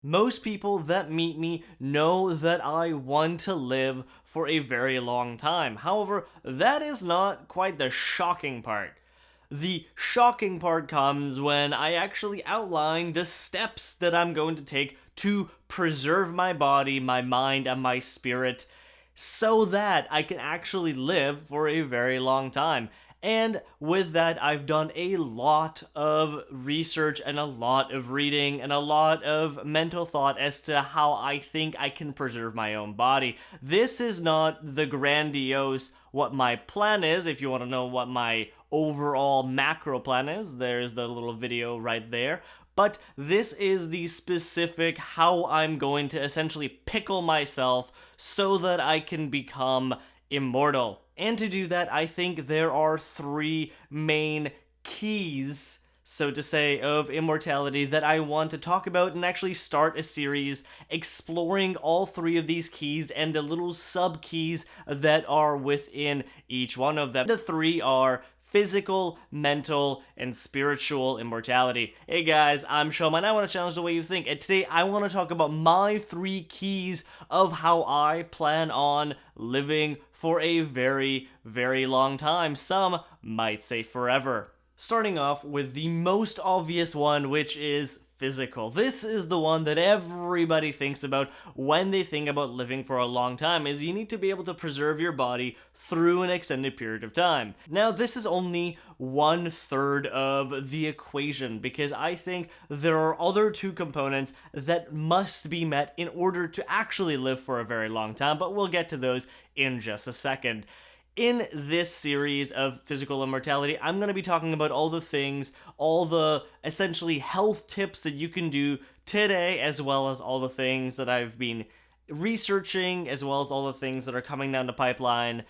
Most people that meet me know that I want to live for a very long time. However, that is not quite the shocking part. The shocking part comes when I actually outline the steps that I'm going to take to preserve my body, my mind, and my spirit so that I can actually live for a very long time. And with that, I've done a lot of research and a lot of reading and a lot of mental thought as to how I think I can preserve my own body. This is not the grandiose what my plan is. If you want to know what my overall macro plan is, there's the little video right there. But this is the specific how I'm going to essentially pickle myself so that I can become immortal. And to do that, I think there are three main keys, so to say, of immortality that I want to talk about and actually start a series exploring all three of these keys and the little sub keys that are within each one of them. The three are physical, mental, and spiritual immortality. Hey guys, I'm Showman. I want to challenge the way you think, and today I want to talk about my three keys of how I plan on living for a very, very long time. Some might say forever. Starting off with the most obvious one, which is physical. This is the one that everybody thinks about when they think about living for a long time, is you need to be able to preserve your body through an extended period of time. Now, this is only 1/3 of the equation, because I think there are other two components that must be met in order to actually live for a very long time, but we'll get to those in just a second. In this series of physical immortality, I'm going to be talking about all the things, all the essentially health tips that you can do today, as well as all the things that I've been researching, as well as all the things that are coming down the pipeline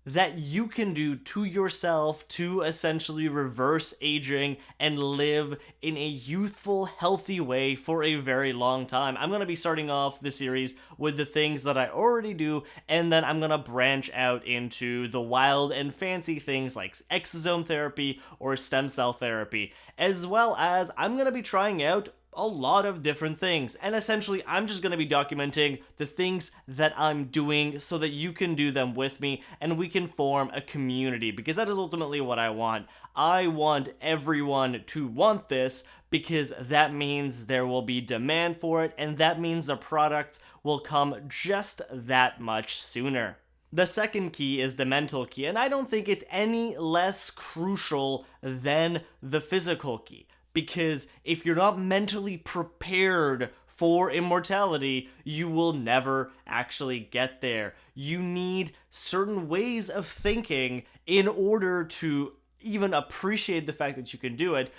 that you can do to yourself to essentially reverse aging and live in a youthful, healthy way for a very long time. I'm going to be starting off the series with the things that I already do, and then I'm going to branch out into the wild and fancy things like exosome therapy or stem cell therapy, as well as I'm going to be trying out a lot of different things. And essentially, I'm just going to be documenting the things that I'm doing so that you can do them with me and we can form a community, because that is ultimately what I want. I want everyone to want this, because that means there will be demand for it, and that means the products will come just that much sooner. The second key is the mental key, and I don't think it's any less crucial than the physical key. Because if you're not mentally prepared for immortality, you will never actually get there. You need certain ways of thinking in order to even appreciate the fact that you can do it,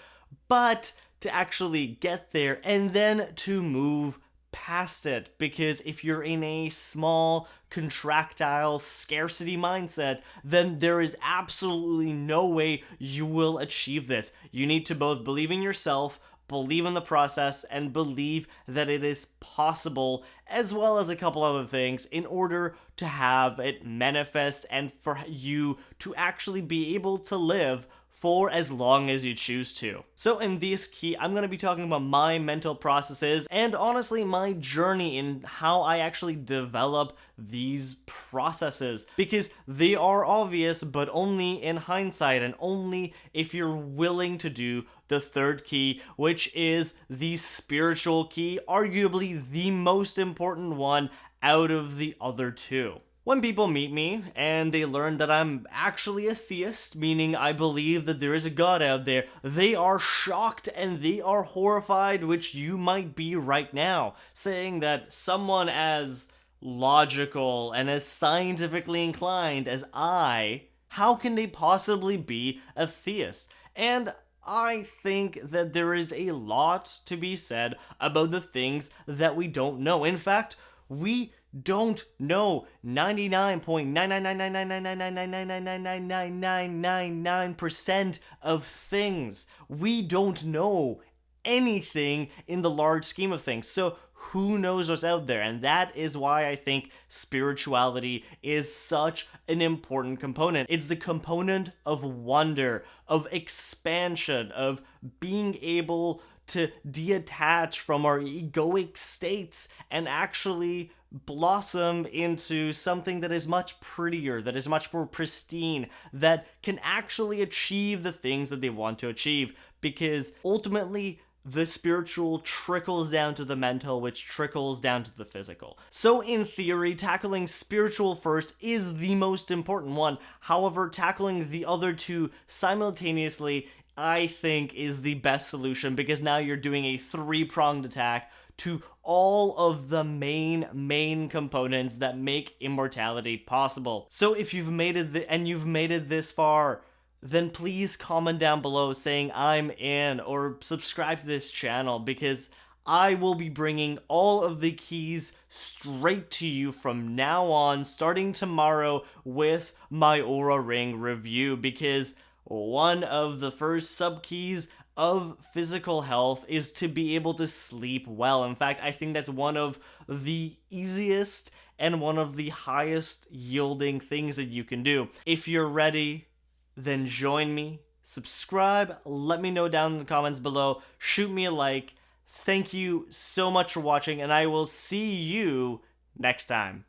but to actually get there and then to move past it. Because if you're in a small, contractile scarcity mindset, then there is absolutely no way you will achieve this. You need to both believe in yourself, believe in the process, and believe that it is possible, as well as a couple other things, in order to have it manifest and for you to actually be able to live for as long as you choose to. So in this key, I'm going to be talking about my mental processes and honestly my journey in how I actually develop these processes, because they are obvious, but only in hindsight and only if you're willing to do the third key, which is the spiritual key, arguably the most important one out of the other two. When people meet me and they learn that I'm actually a theist, meaning I believe that there is a God out there, they are shocked and they are horrified, which you might be right now, saying that someone as logical and as scientifically inclined as how can they possibly be a theist? And I think that there is a lot to be said about the things that we don't know. In fact, we don't know 99.999999999999999% of things. We don't know anything in the large scheme of things. So who knows what's out there? And that is why I think spirituality is such an important component. It's the component of wonder, of expansion, of being able to detach from our egoic states and actually blossom into something that is much prettier, that is much more pristine, that can actually achieve the things that they want to achieve. Because ultimately, the spiritual trickles down to the mental, which trickles down to the physical. So in theory, tackling spiritual first is the most important one. However, tackling the other two simultaneously, I think, is the best solution, because now you're doing a three-pronged attack to all of the main components that make immortality possible. So if you've made it this far, then please comment down below saying I'm in, or subscribe to this channel, because I will be bringing all of the keys straight to you from now on, starting tomorrow with my Aura Ring review, because one of the first sub-keys of physical health is to be able to sleep well. In fact, I think that's one of the easiest and one of the highest yielding things that you can do. If you're ready, then join me, subscribe, let me know down in the comments below, shoot me a like. Thank you so much for watching, and I will see you next time.